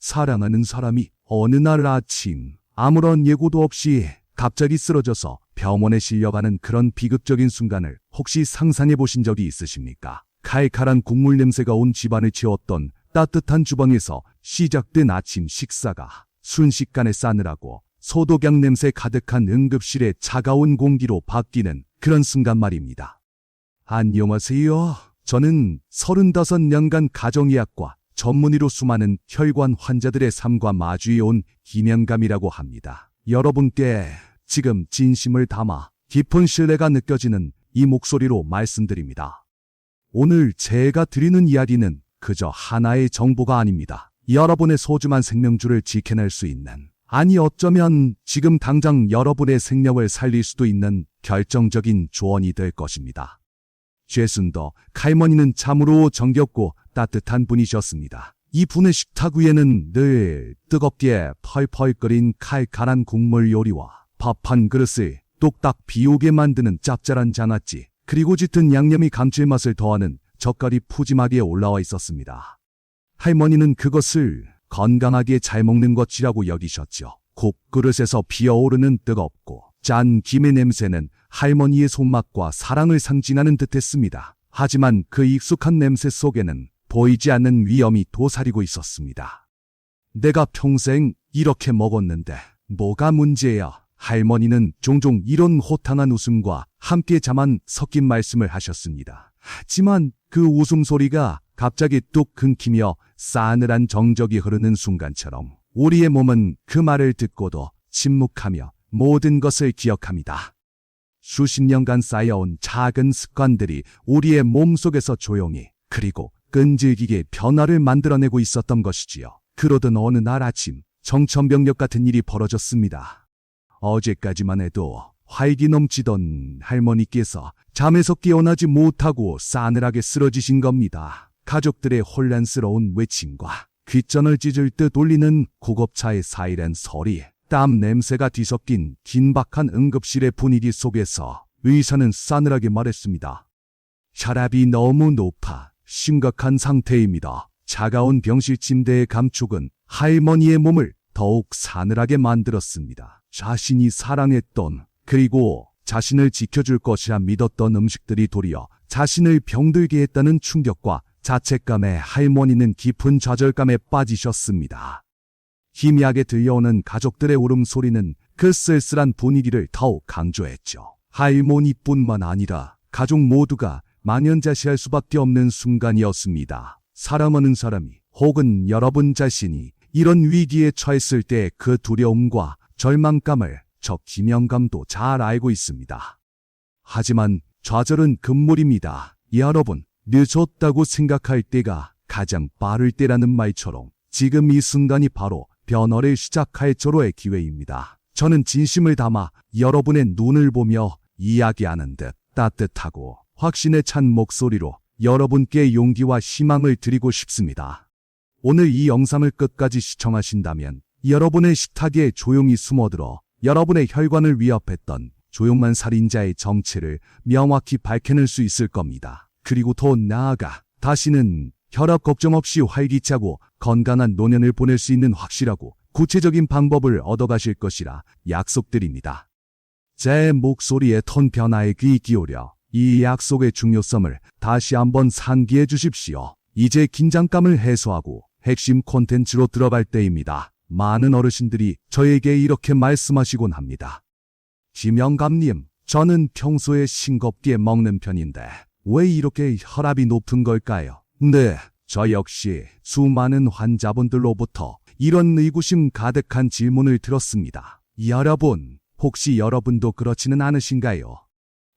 사랑하는 사람이 어느 날 아침 아무런 예고도 없이 갑자기 쓰러져서 병원에 실려가는 그런 비극적인 순간을 혹시 상상해 보신 적이 있으십니까? 칼칼한 국물 냄새가 온 집안을 채웠던 따뜻한 주방에서 시작된 아침 식사가 순식간에 싸늘하고 소독약 냄새 가득한 응급실의 차가운 공기로 바뀌는 그런 순간 말입니다. 안녕하세요. 저는 35년간 가정의학과 전문의로 수많은 혈관 환자들의 삶과 마주해온 김영감이라고 합니다. 여러분께 지금 진심을 담아 깊은 신뢰가 느껴지는 이 목소리로 말씀드립니다. 오늘 제가 드리는 이야기는 그저 하나의 정보가 아닙니다. 여러분의 소중한 생명줄을 지켜낼 수 있는, 아니 어쩌면 지금 당장 여러분의 생명을 살릴 수도 있는 결정적인 조언이 될 것입니다. 죄순도 칼머니는 참으로 정겹고 따뜻한 분이셨습니다. 이 분의 식탁 위에는 늘 뜨겁게 펄펄 끓인 칼칼한 국물 요리와 밥 한 그릇을 뚝딱 비우게 만드는 짭짤한 장아찌, 그리고 짙은 양념이 감칠맛을 더하는 젓갈이 푸짐하게 올라와 있었습니다. 할머니는 그것을 건강하게 잘 먹는 것이라고 여기셨죠. 국그릇에서 피어오르는 뜨겁고 짠 김의 냄새는 할머니의 손맛과 사랑을 상징하는 듯했습니다. 하지만 그 익숙한 냄새 속에는 보이지 않는 위험이 도사리고 있었습니다. 내가 평생 이렇게 먹었는데 뭐가 문제야? 할머니는 종종 이런 호탕한 웃음과 함께 자만 섞인 말씀을 하셨습니다. 하지만 그 웃음소리가 갑자기 뚝 끊기며 싸늘한 정적이 흐르는 순간처럼 우리의 몸은 그 말을 듣고도 침묵하며 모든 것을 기억합니다. 수십 년간 쌓여온 작은 습관들이 우리의 몸속에서 조용히 그리고 끈질기게 변화를 만들어내고 있었던 것이지요. 그러던 어느 날 아침 정천벽력 같은 일이 벌어졌습니다. 어제까지만 해도 활기 넘치던 할머니께서 잠에서 깨어나지 못하고 싸늘하게 쓰러지신 겁니다. 가족들의 혼란스러운 외침과 귓전을 찢을 듯 울리는 구급차의 사이렌 소리, 땀 냄새가 뒤섞인 긴박한 응급실의 분위기 속에서 의사는 싸늘하게 말했습니다. 혈압이 너무 높아 심각한 상태입니다. 차가운 병실 침대의 감촉은 할머니의 몸을 더욱 싸늘하게 만들었습니다. 자신이 사랑했던, 그리고 자신을 지켜줄 것이라 믿었던 음식들이 도리어 자신을 병들게 했다는 충격과 자책감에 할머니는 깊은 좌절감에 빠지셨습니다. 희미하게 들려오는 가족들의 울음소리는 그 쓸쓸한 분위기를 더욱 강조했죠. 할머니뿐만 아니라 가족 모두가 망연자실할 수밖에 없는 순간이었습니다. 사랑하는 사람이 혹은 여러분 자신이 이런 위기에 처했을 때 그 두려움과 절망감을 저 김영감도 잘 알고 있습니다. 하지만 좌절은 금물입니다. 여러분, 늦었다고 생각할 때가 가장 빠를 때라는 말처럼 지금 이 순간이 바로 변화를 시작할 절호의 기회입니다. 저는 진심을 담아 여러분의 눈을 보며 이야기하는 듯 따뜻하고 확신에 찬 목소리로 여러분께 용기와 희망을 드리고 싶습니다. 오늘 이 영상을 끝까지 시청하신다면 여러분의 식탁에 조용히 숨어들어 여러분의 혈관을 위협했던 조용한 살인자의 정체를 명확히 밝혀낼 수 있을 겁니다. 그리고 더 나아가 다시는 혈압 걱정 없이 활기차고 건강한 노년을 보낼 수 있는 확실하고 구체적인 방법을 얻어가실 것이라 약속드립니다. 제 목소리의 톤 변화에 귀 기울여 이 약속의 중요성을 다시 한번 상기해 주십시오. 이제 긴장감을 해소하고 핵심 콘텐츠로 들어갈 때입니다. 많은 어르신들이 저에게 이렇게 말씀하시곤 합니다. 김영감님, 저는 평소에 싱겁게 먹는 편인데 왜 이렇게 혈압이 높은 걸까요? 네, 저 역시 수많은 환자분들로부터 이런 의구심 가득한 질문을 들었습니다. 여러분, 혹시 여러분도 그렇지는 않으신가요?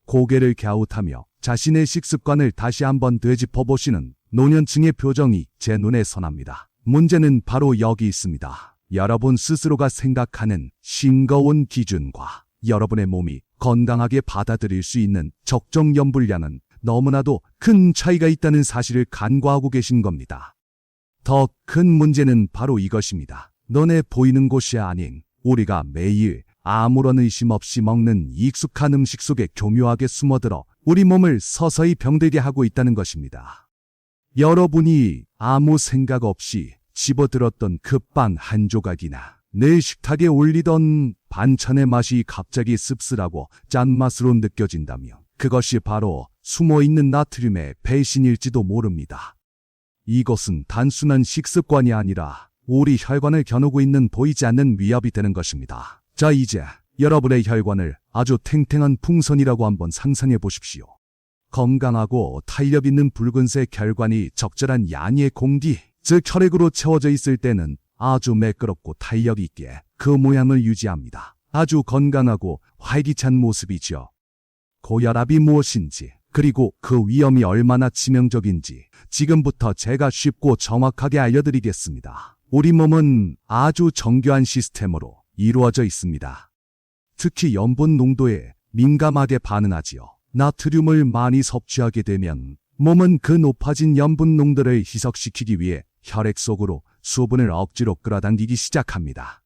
고개를 갸웃하며 자신의 식습관을 다시 한번 되짚어보시는 노년층의 표정이 제 눈에 선합니다. 문제는 바로 여기 있습니다. 여러분 스스로가 생각하는 싱거운 기준과 여러분의 몸이 건강하게 받아들일 수 있는 적정 염분량은 너무나도 큰 차이가 있다는 사실을 간과하고 계신 겁니다. 더 큰 문제는 바로 이것입니다. 눈에 보이는 곳이 아닌 우리가 매일 아무런 의심 없이 먹는 익숙한 음식 속에 교묘하게 숨어들어 우리 몸을 서서히 병들게 하고 있다는 것입니다. 여러분이 아무 생각 없이 집어들었던 그 빵 한 조각이나 내 식탁에 올리던 반찬의 맛이 갑자기 씁쓸하고 짠맛으로 느껴진다면 그것이 바로 숨어있는 나트륨의 배신일지도 모릅니다. 이것은 단순한 식습관이 아니라 우리 혈관을 겨누고 있는 보이지 않는 위협이 되는 것입니다. 자, 이제 여러분의 혈관을 아주 탱탱한 풍선이라고 한번 상상해 보십시오. 건강하고 탄력 있는 붉은색 혈관이 적절한 양의 공기, 즉 혈액으로 채워져 있을 때는 아주 매끄럽고 탄력 있게 그 모양을 유지합니다. 아주 건강하고 활기찬 모습이죠. 고혈압이 무엇인지, 그리고 그 위험이 얼마나 치명적인지 지금부터 제가 쉽고 정확하게 알려드리겠습니다. 우리 몸은 아주 정교한 시스템으로 이루어져 있습니다. 특히 염분 농도에 민감하게 반응하지요. 나트륨을 많이 섭취하게 되면 몸은 그 높아진 염분 농도를 희석시키기 위해 혈액 속으로 수분을 억지로 끌어당기기 시작합니다.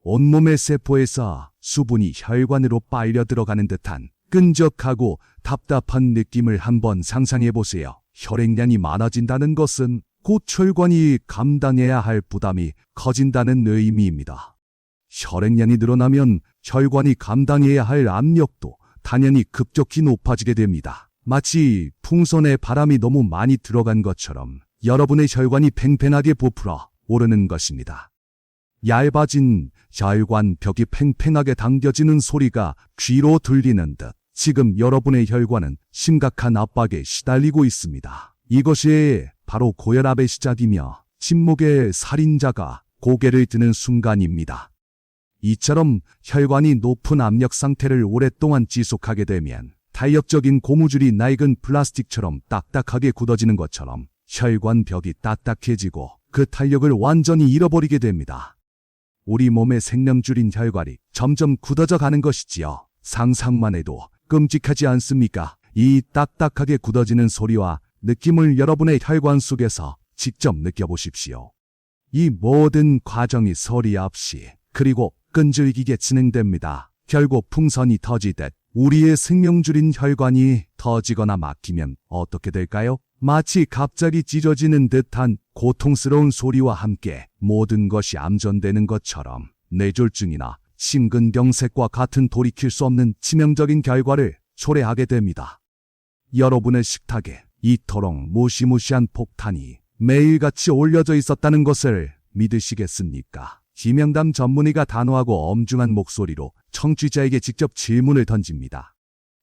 온몸의 세포에서 수분이 혈관으로 빨려 들어가는 듯한 끈적하고 답답한 느낌을 한번 상상해 보세요. 혈액량이 많아진다는 것은 곧 혈관이 감당해야 할 부담이 커진다는 의미입니다. 혈액량이 늘어나면 혈관이 감당해야 할 압력도 당연히 급격히 높아지게 됩니다. 마치 풍선에 바람이 너무 많이 들어간 것처럼 여러분의 혈관이 팽팽하게 부풀어 오르는 것입니다. 얇아진 혈관 벽이 팽팽하게 당겨지는 소리가 귀로 들리는 듯 지금 여러분의 혈관은 심각한 압박에 시달리고 있습니다. 이것이 바로 고혈압의 시작이며 침묵의 살인자가 고개를 드는 순간입니다. 이처럼 혈관이 높은 압력 상태를 오랫동안 지속하게 되면 탄력적인 고무줄이 낡은 플라스틱처럼 딱딱하게 굳어지는 것처럼 혈관 벽이 딱딱해지고 그 탄력을 완전히 잃어버리게 됩니다. 우리 몸의 생명줄인 혈관이 점점 굳어져 가는 것이지요. 상상만 해도 끔찍하지 않습니까? 이 딱딱하게 굳어지는 소리와 느낌을 여러분의 혈관 속에서 직접 느껴보십시오. 이 모든 과정이 소리 없이 그리고 끈질기게 진행됩니다. 결국 풍선이 터지듯 우리의 생명줄인 혈관이 터지거나 막히면 어떻게 될까요? 마치 갑자기 찢어지는 듯한 고통스러운 소리와 함께 모든 것이 암전되는 것처럼 뇌졸중이나 심근경색과 같은 돌이킬 수 없는 치명적인 결과를 초래하게 됩니다. 여러분의 식탁에 이토록 무시무시한 폭탄이 매일같이 올려져 있었다는 것을 믿으시겠습니까? 지명담 전문의가 단호하고 엄중한 목소리로 청취자에게 직접 질문을 던집니다.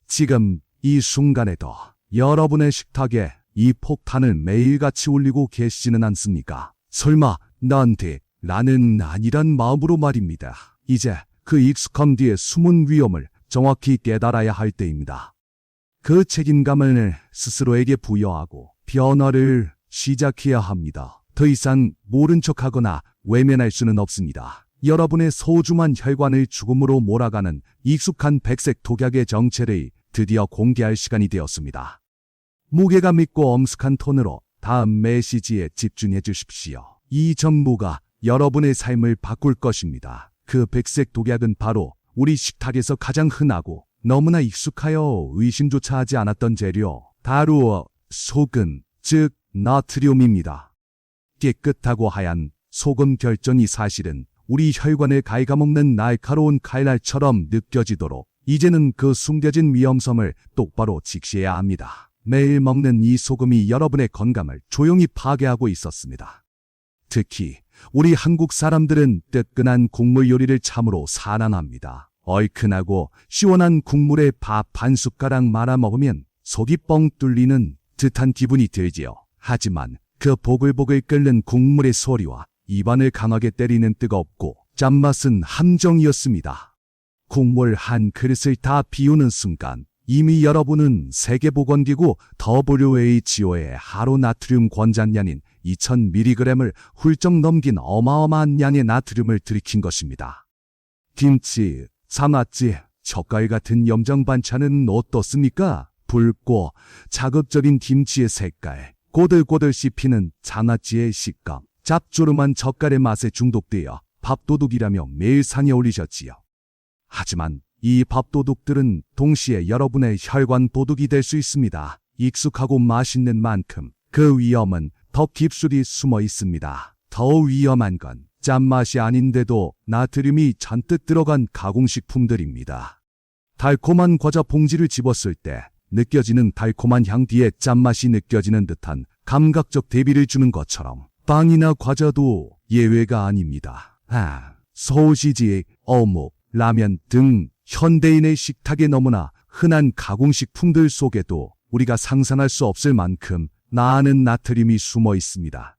지금 이 순간에도 여러분의 식탁에 이 폭탄을 매일같이 올리고 계시지는 않습니까? 설마 나한테 라는 아니란 마음으로 말입니다. 이제 그 익숙함 뒤에 숨은 위험을 정확히 깨달아야 할 때입니다. 그 책임감을 스스로에게 부여하고 변화를 시작해야 합니다. 더 이상 모른 척하거나 외면할 수는 없습니다. 여러분의 소중한 혈관을 죽음으로 몰아가는 익숙한 백색 독약의 정체를 드디어 공개할 시간이 되었습니다. 무게감 있고 엄숙한 톤으로 다음 메시지에 집중해 주십시오. 이 정보가 여러분의 삶을 바꿀 것입니다. 그 백색 독약은 바로 우리 식탁에서 가장 흔하고 너무나 익숙하여 의심조차 하지 않았던 재료, 바로 소금, 즉 나트륨입니다. 깨끗하고 하얀 소금 결정이 사실은 우리 혈관을 갉아먹는 날카로운 칼날처럼 느껴지도록 이제는 그 숨겨진 위험성을 똑바로 직시해야 합니다. 매일 먹는 이 소금이 여러분의 건강을 조용히 파괴하고 있었습니다. 특히 우리 한국 사람들은 뜨끈한 국물 요리를 참으로 사랑합니다. 얼큰하고 시원한 국물에 밥 한 숟가락 말아 먹으면 속이 뻥 뚫리는 듯한 기분이 들지요. 하지만 그 보글보글 끓는 국물의 소리와 입안을 강하게 때리는 뜨겁고 짠맛은 함정이었습니다. 국물 한 그릇을 다 비우는 순간 이미 여러분은 세계보건기구 WHO의 하루 나트륨 권장량인 2000mg을 훌쩍 넘긴 어마어마한 양의 나트륨을 들이킨 것입니다. 김치, 상아찌, 젓갈 같은 염장 반찬은 어떻습니까? 붉고 자극적인 김치의 색깔, 꼬들꼬들 씹히는 장아찌의 식감, 짭조름한 젓갈의 맛에 중독되어 밥도둑이라며 매일 상에 올리셨지요. 하지만 이 밥도둑들은 동시에 여러분의 혈관 도둑이 될 수 있습니다. 익숙하고 맛있는 만큼 그 위험은 더 깊숙이 숨어 있습니다. 더 위험한 건 짠맛이 아닌데도 나트륨이 잔뜩 들어간 가공식품들입니다. 달콤한 과자 봉지를 집었을 때 느껴지는 달콤한 향 뒤에 짠맛이 느껴지는 듯한 감각적 대비를 주는 것처럼 빵이나 과자도 예외가 아닙니다. 소시지, 어묵, 라면 등 현대인의 식탁에 너무나 흔한 가공식품들 속에도 우리가 상상할 수 없을 만큼 나아는 나트륨이 숨어 있습니다.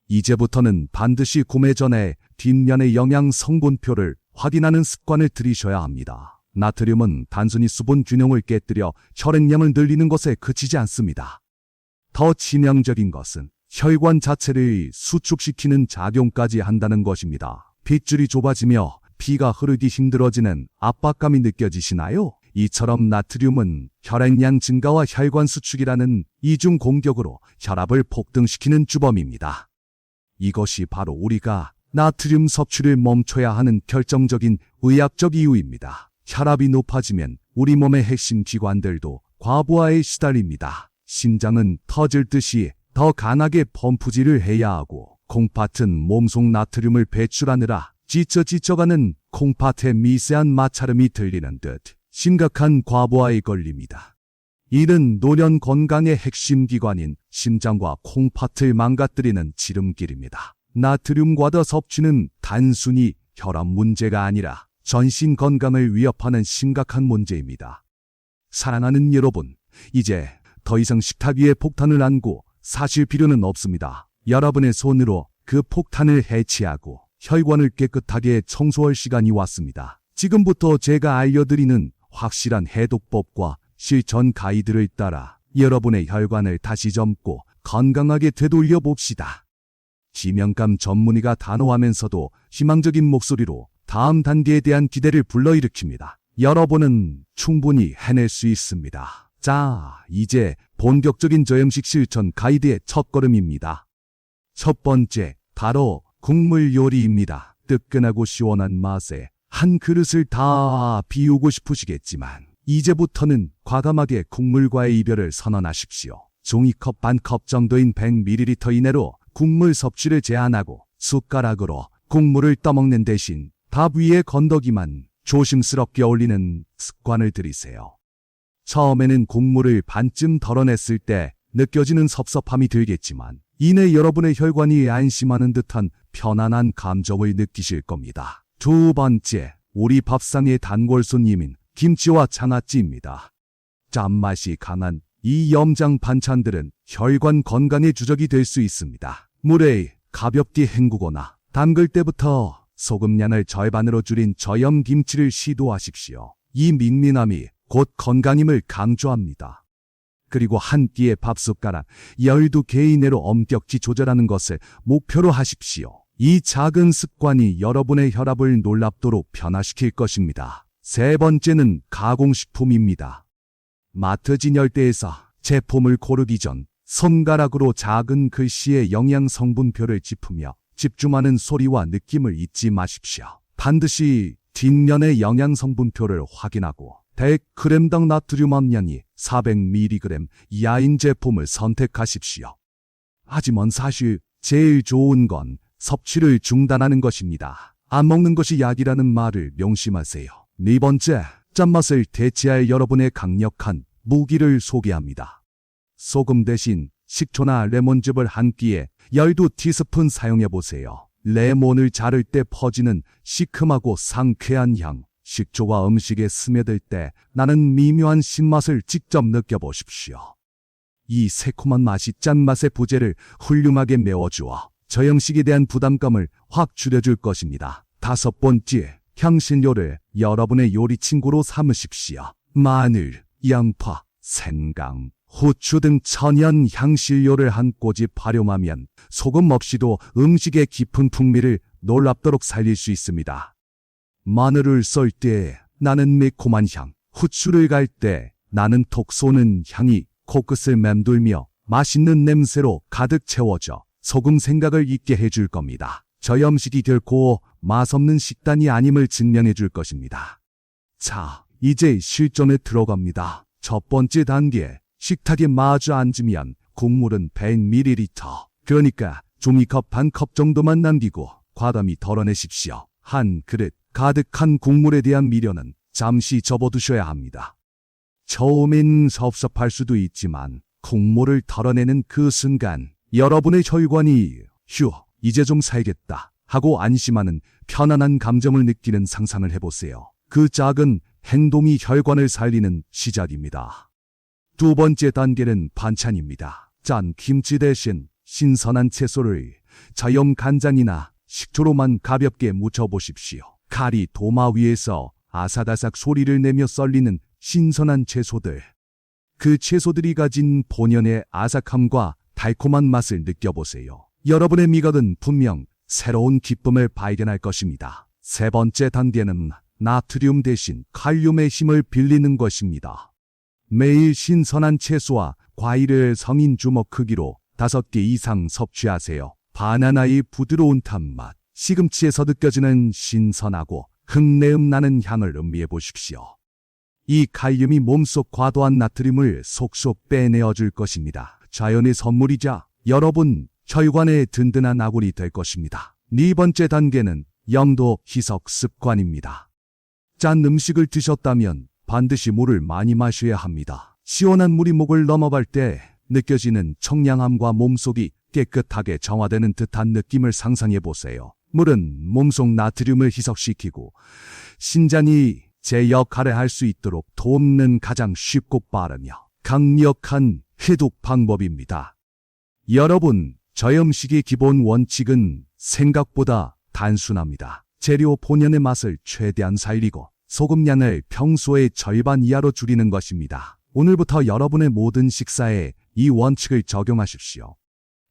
이제부터는 반드시 구매 전에 뒷면의 영양 성분표를 확인하는 습관을 들이셔야 합니다. 나트륨은 단순히 수분 균형을 깨뜨려 혈액량을 늘리는 것에 그치지 않습니다. 더 치명적인 것은 혈관 자체를 수축시키는 작용까지 한다는 것입니다. 핏줄이 좁아지며 피가 흐르기 힘들어지는 압박감이 느껴지시나요? 이처럼 나트륨은 혈액량 증가와 혈관 수축이라는 이중 공격으로 혈압을 폭등시키는 주범입니다. 이것이 바로 우리가 나트륨 섭취를 멈춰야 하는 결정적인 의학적 이유입니다. 혈압이 높아지면 우리 몸의 핵심 기관들도 과부하에 시달립니다. 심장은 터질 듯이 더 강하게 펌프질을 해야 하고 콩팥은 몸속 나트륨을 배출하느라 지쳐가는 콩팥의 미세한 마찰음이 들리는 듯 심각한 과부하에 걸립니다. 이는 노년 건강의 핵심 기관인 심장과 콩팥을 망가뜨리는 지름길입니다. 나트륨 과다 섭취는 단순히 혈압 문제가 아니라 전신 건강을 위협하는 심각한 문제입니다. 사랑하는 여러분, 이제 더 이상 식탁 위에 폭탄을 안고 사실 필요는 없습니다. 여러분의 손으로 그 폭탄을 해치하고 혈관을 깨끗하게 청소할 시간이 왔습니다. 지금부터 제가 알려드리는 확실한 해독법과 실천 가이드를 따라 여러분의 혈관을 다시 젊고 건강하게 되돌려 봅시다. 지명감 전문의가 단호하면서도 희망적인 목소리로 다음 단계에 대한 기대를 불러일으킵니다. 여러분은 충분히 해낼 수 있습니다. 자, 이제 본격적인 저염식 실천 가이드의 첫걸음입니다. 첫 번째, 바로 국물 요리입니다. 뜨끈하고 시원한 맛에 한 그릇을 다 비우고 싶으시겠지만 이제부터는 과감하게 국물과의 이별을 선언하십시오. 종이컵 반 컵 정도인 100ml 이내로 국물 섭취를 제한하고 숟가락으로 국물을 떠먹는 대신 밥 위에 건더기만 조심스럽게 올리는 습관을 들이세요. 처음에는 국물을 반쯤 덜어냈을 때 느껴지는 섭섭함이 들겠지만 이내 여러분의 혈관이 안심하는 듯한 편안한 감정을 느끼실 겁니다. 두 번째, 우리 밥상의 단골 손님인 김치와 장아찌입니다. 짠맛이 강한 이 염장 반찬들은 혈관 건강의 주적이 될 수 있습니다. 물에 가볍게 헹구거나 담글 때부터 소금량을 절반으로 줄인 저염 김치를 시도하십시오. 이 밍밍함이 곧 건강임을 강조합니다. 그리고 한 끼의 밥숟가락 12개 이내로 엄격히 조절하는 것을 목표로 하십시오. 이 작은 습관이 여러분의 혈압을 놀랍도록 변화시킬 것입니다. 세 번째는 가공식품입니다. 마트 진열대에서 제품을 고르기 전 손가락으로 작은 글씨의 영양 성분표를 짚으며 집중하는 소리와 느낌을 잊지 마십시오. 반드시 뒷면의 영양 성분표를 확인하고 100g당 나트륨 함량이 400mg 이하인 제품을 선택하십시오. 하지만 사실 제일 좋은 건 섭취를 중단하는 것입니다. 안 먹는 것이 약이라는 말을 명심하세요. 네 번째, 짠맛을 대체할 여러분의 강력한 무기를 소개합니다. 소금 대신 식초나 레몬즙을 한 끼에 12티스푼 사용해보세요. 레몬을 자를 때 퍼지는 시큼하고 상쾌한 향, 식초가 음식에 스며들 때 나는 미묘한 신맛을 직접 느껴보십시오. 이 새콤한 맛이 짠맛의 부재를 훌륭하게 메워주어 저염식에 대한 부담감을 확 줄여줄 것입니다. 다섯 번째, 향신료를 여러분의 요리 친구로 삼으십시오. 마늘, 양파, 생강, 후추 등 천연 향신료를 한 꼬집 활용하면 소금 없이도 음식의 깊은 풍미를 놀랍도록 살릴 수 있습니다. 마늘을 썰 때 나는 매콤한 향, 후추를 갈 때 나는 톡 쏘는 향이 코끝을 맴돌며 맛있는 냄새로 가득 채워져 소금 생각을 잊게 해줄 겁니다. 저염식이 결코 맛없는 식단이 아님을 증명해 줄 것입니다. 자, 이제 실전에 들어갑니다. 첫 번째 단계, 식탁에 마주 앉으면 국물은 100ml, 그러니까 종이컵 반 컵 정도만 남기고 과감히 덜어내십시오. 한 그릇 가득한 국물에 대한 미련은 잠시 접어두셔야 합니다. 처음엔 섭섭할 수도 있지만 국물을 덜어내는 그 순간 여러분의 혈관이 이제 좀 살겠다 하고 안심하는 편안한 감정을 느끼는 상상을 해보세요. 그 작은 행동이 혈관을 살리는 시작입니다. 두 번째 단계는 반찬입니다. 짠 김치 대신 신선한 채소를 자연 간장이나 식초로만 가볍게 무쳐보십시오. 칼이 도마 위에서 아삭아삭 소리를 내며 썰리는 신선한 채소들. 그 채소들이 가진 본연의 아삭함과 달콤한 맛을 느껴보세요. 여러분의 미각은 분명 새로운 기쁨을 발견할 것입니다. 세 번째 단계는 나트륨 대신 칼륨의 힘을 빌리는 것입니다. 매일 신선한 채소와 과일을 성인 주먹 크기로 5개 이상 섭취하세요. 바나나의 부드러운 단맛, 시금치에서 느껴지는 신선하고 흙내음 나는 향을 음미해 보십시오. 이 칼륨이 몸속 과도한 나트륨을 속속 빼내어 줄 것입니다. 자연의 선물이자 여러분 혈관의 든든한 아군이 될 것입니다. 네 번째 단계는 영도 희석 습관입니다. 짠 음식을 드셨다면 반드시 물을 많이 마셔야 합니다. 시원한 물이 목을 넘어갈 때 느껴지는 청량함과 몸속이 깨끗하게 정화되는 듯한 느낌을 상상해 보세요. 물은 몸속 나트륨을 희석시키고 신장이 제 역할을 할 수 있도록 돕는 가장 쉽고 빠르며 강력한 해독 방법입니다. 여러분, 저염식의 기본 원칙은 생각보다 단순합니다. 재료 본연의 맛을 최대한 살리고 소금량을 평소의 절반 이하로 줄이는 것입니다. 오늘부터 여러분의 모든 식사에 이 원칙을 적용하십시오.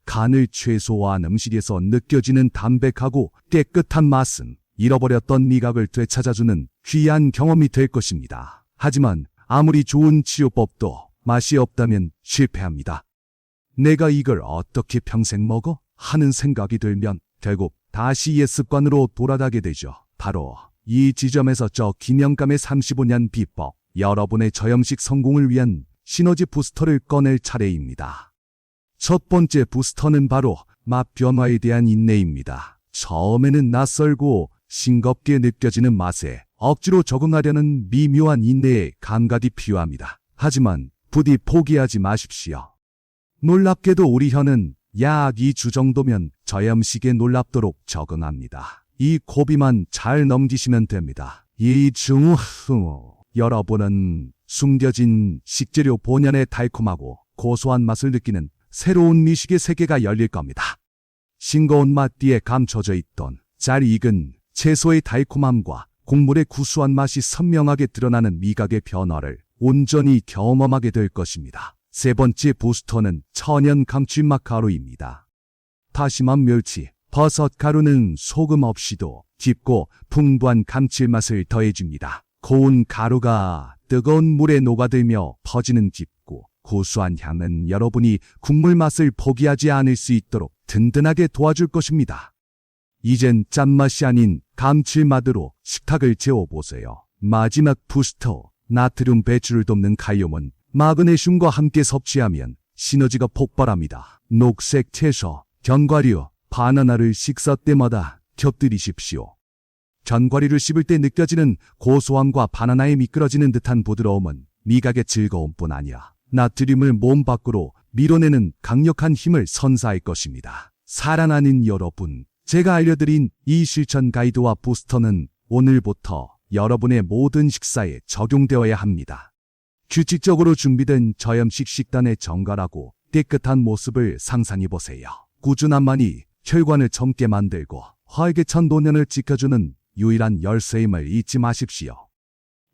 간을 최소화한 음식에서 느껴지는 담백하고 깨끗한 맛은 잃어버렸던 미각을 되찾아주는 귀한 경험이 될 것입니다. 하지만 아무리 좋은 치료법도 맛이 없다면 실패합니다. 내가 이걸 어떻게 평생 먹어? 하는 생각이 들면 결국 다시 옛 습관으로 돌아가게 되죠. 바로 이 지점에서 저 김영감의 35년 비법, 여러분의 저염식 성공을 위한 시너지 부스터를 꺼낼 차례입니다. 첫 번째 부스터는 바로 맛 변화에 대한 인내입니다. 처음에는 낯설고 싱겁게 느껴지는 맛에 억지로 적응하려는 미묘한 인내의 감각이 필요합니다. 하지만 부디 포기하지 마십시오. 놀랍게도 우리 혀는 약 2주 정도면 저염식에 놀랍도록 적응합니다. 이 고비만 잘 넘기시면 됩니다. 2주 후 여러분은 숨겨진 식재료 본연의 달콤하고 고소한 맛을 느끼는 새로운 미식의 세계가 열릴 겁니다. 싱거운 맛 뒤에 감춰져 있던 잘 익은 채소의 달콤함과 국물의 구수한 맛이 선명하게 드러나는 미각의 변화를 온전히 경험하게 될 것입니다. 세 번째 부스터는 천연 감칠맛 가루입니다. 다시마 멸치, 버섯 가루는 소금 없이도 깊고 풍부한 감칠맛을 더해줍니다. 고운 가루가 뜨거운 물에 녹아들며 퍼지는 깊고 고소한 향은 여러분이 국물 맛을 포기하지 않을 수 있도록 든든하게 도와줄 것입니다. 이젠 짠맛이 아닌 감칠맛으로 식탁을 채워보세요. 마지막 부스터, 나트륨 배출을 돕는 칼륨은 마그네슘과 함께 섭취하면 시너지가 폭발합니다. 녹색 채소, 견과류, 바나나를 식사 때마다 곁들이십시오. 견과류를 씹을 때 느껴지는 고소함과 바나나에 미끄러지는 듯한 부드러움은 미각의 즐거움뿐 아니라 나트륨을 몸 밖으로 밀어내는 강력한 힘을 선사할 것입니다. 사랑하는 여러분, 제가 알려드린 이 실천 가이드와 부스터는 오늘부터 여러분의 모든 식사에 적용되어야 합니다. 규칙적으로 준비된 저염식 식단의 정갈하고 깨끗한 모습을 상상해보세요. 꾸준함만이 혈관을 젊게 만들고 활기찬 노년을 지켜주는 유일한 열쇠임을 잊지 마십시오.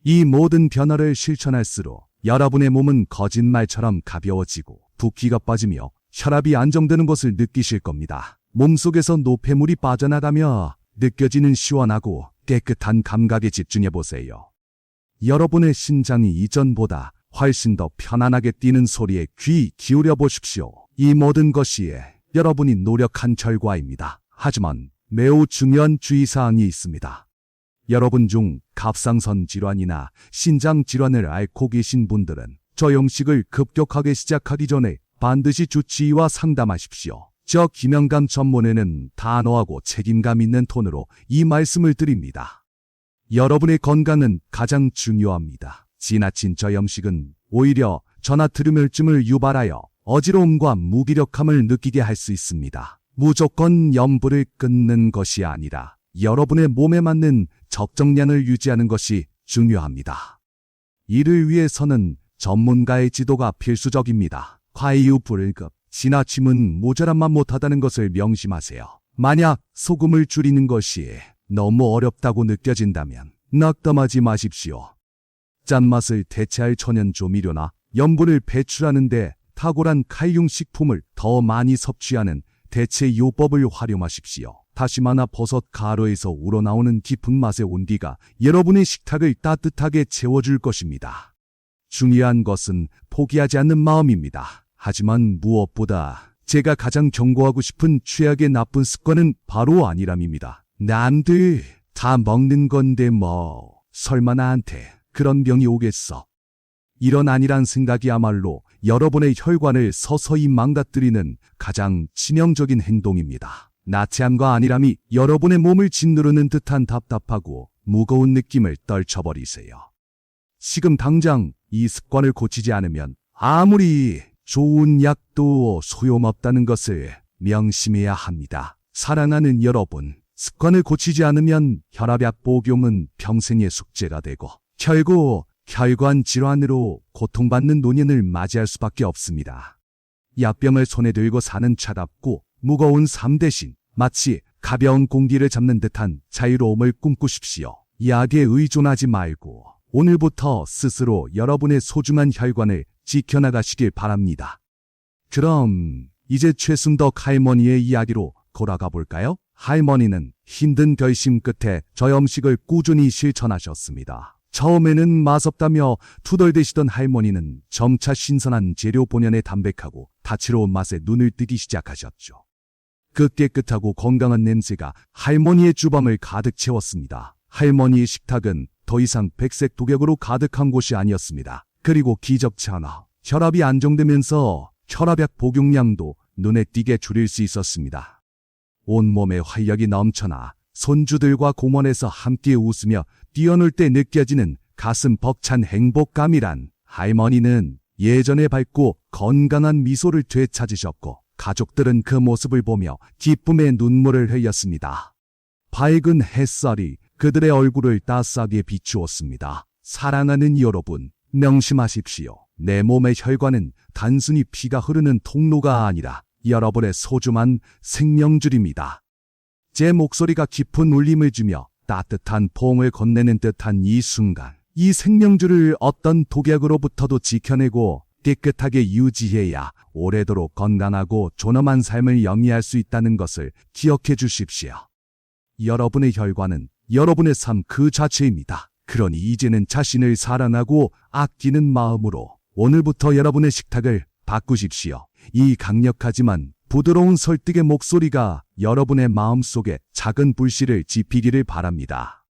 이 모든 변화를 실천할수록 여러분의 몸은 거짓말처럼 가벼워지고 붓기가 빠지며 혈압이 안정되는 것을 느끼실 겁니다. 몸속에서 노폐물이 빠져나가며 느껴지는 시원하고 깨끗한 감각에 집중해보세요. 여러분의 심장이 이전보다 훨씬 더 편안하게 뛰는 소리에 귀 기울여 보십시오. 이 모든 것이 여러분이 노력한 결과입니다. 하지만 매우 중요한 주의사항이 있습니다. 여러분 중 갑상선 질환이나 신장 질환을 앓고 계신 분들은 저염식을 급격하게 시작하기 전에 반드시 주치의와 상담하십시오. 저 김영감 전문의는 단호하고 책임감 있는 톤으로 이 말씀을 드립니다. 여러분의 건강은 가장 중요합니다. 지나친 저염식은 오히려 전하트름혈증을 유발하여 어지러움과 무기력함을 느끼게 할 수 있습니다. 무조건 염불을 끊는 것이 아니라 여러분의 몸에 맞는 적정량을 유지하는 것이 중요합니다. 이를 위해서는 전문가의 지도가 필수적입니다. 과유불급, 지나침은 모자란만 못하다는 것을 명심하세요. 만약 소금을 줄이는 것이 너무 어렵다고 느껴진다면 낙담하지 마십시오. 짠맛을 대체할 천연 조미료나 염분을 배출하는 데 탁월한 칼륨 식품을 더 많이 섭취하는 대체 요법을 활용하십시오. 다시마나 버섯 가루에서 우러나오는 깊은 맛의 온기가 여러분의 식탁을 따뜻하게 채워줄 것입니다. 중요한 것은 포기하지 않는 마음입니다. 하지만 무엇보다 제가 가장 경고하고 싶은 최악의 나쁜 습관은 바로 안일함입니다. 남들 다 먹는 건데 뭐 설마 나한테 그런 병이 오겠어. 이런 안일한 생각이야말로 여러분의 혈관을 서서히 망가뜨리는 가장 치명적인 행동입니다. 나태함과 안일함이 여러분의 몸을 짓누르는 듯한 답답하고 무거운 느낌을 떨쳐버리세요. 지금 당장 이 습관을 고치지 않으면 아무리 좋은 약도 소용없다는 것을 명심해야 합니다. 사랑하는 여러분, 습관을 고치지 않으면 혈압약 복용은 평생의 숙제가 되고 결국 혈관 질환으로 고통받는 노년을 맞이할 수밖에 없습니다. 약병을 손에 들고 사는 차갑고 무거운 삶 대신 마치 가벼운 공기를 잡는 듯한 자유로움을 꿈꾸십시오. 약에 의존하지 말고 오늘부터 스스로 여러분의 소중한 혈관을 지켜나가시길 바랍니다. 그럼 이제 최순덕 할머니의 이야기로 돌아가 볼까요? 할머니는 힘든 결심 끝에 저염식을 꾸준히 실천하셨습니다. 처음에는 맛없다며 투덜대시던 할머니는 점차 신선한 재료 본연의 담백하고 다채로운 맛에 눈을 뜨기 시작하셨죠. 그 깨끗하고 건강한 냄새가 할머니의 주방을 가득 채웠습니다. 할머니의 식탁은 더 이상 백색 독약으로 가득한 곳이 아니었습니다. 그리고 기적치 않아 혈압이 안정되면서 혈압약 복용량도 눈에 띄게 줄일 수 있었습니다. 온몸에 활력이 넘쳐나 손주들과 공원에서 함께 웃으며 뛰어놀 때 느껴지는 가슴 벅찬 행복감이란 할머니는 예전의 밝고 건강한 미소를 되찾으셨고 가족들은 그 모습을 보며 기쁨의 눈물을 흘렸습니다. 밝은 햇살이 그들의 얼굴을 따스하게 비추었습니다. 사랑하는 여러분, 명심하십시오. 내 몸의 혈관은 단순히 피가 흐르는 통로가 아니라 여러분의 소중한 생명줄입니다. 제 목소리가 깊은 울림을 주며 따뜻한 포옹을 건네는 듯한 이 순간, 이 생명줄을 어떤 독약으로부터도 지켜내고 깨끗하게 유지해야 오래도록 건강하고 존엄한 삶을 영위할 수 있다는 것을 기억해 주십시오. 여러분의 혈관은 여러분의 삶 그 자체입니다. 그러니 이제는 자신을 사랑하고 아끼는 마음으로 오늘부터 여러분의 식탁을 바꾸십시오. 이 강력하지만 부드러운 설득의 목소리가 여러분의 마음속에 작은 불씨를 지피기를 바랍니다.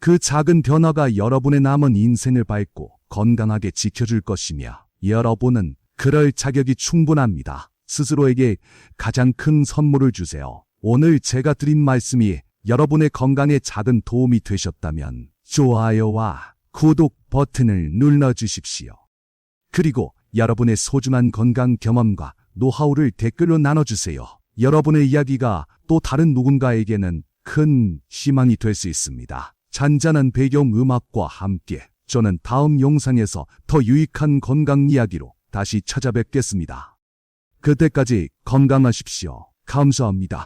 그 작은 변화가 여러분의 남은 인생을 밝고 건강하게 지켜줄 것이며 여러분은 그럴 자격이 충분합니다. 스스로에게 가장 큰 선물을 주세요. 오늘 제가 드린 말씀이 여러분의 건강에 작은 도움이 되셨다면 좋아요와 구독 버튼을 눌러주십시오. 그리고 여러분의 소중한 건강 경험과 노하우를 댓글로 나눠주세요. 여러분의 이야기가 또 다른 누군가에게는 큰 희망이 될 수 있습니다. 잔잔한 배경 음악과 함께 저는 다음 영상에서 더 유익한 건강 이야기로 다시 찾아뵙겠습니다. 그때까지 건강하십시오. 감사합니다.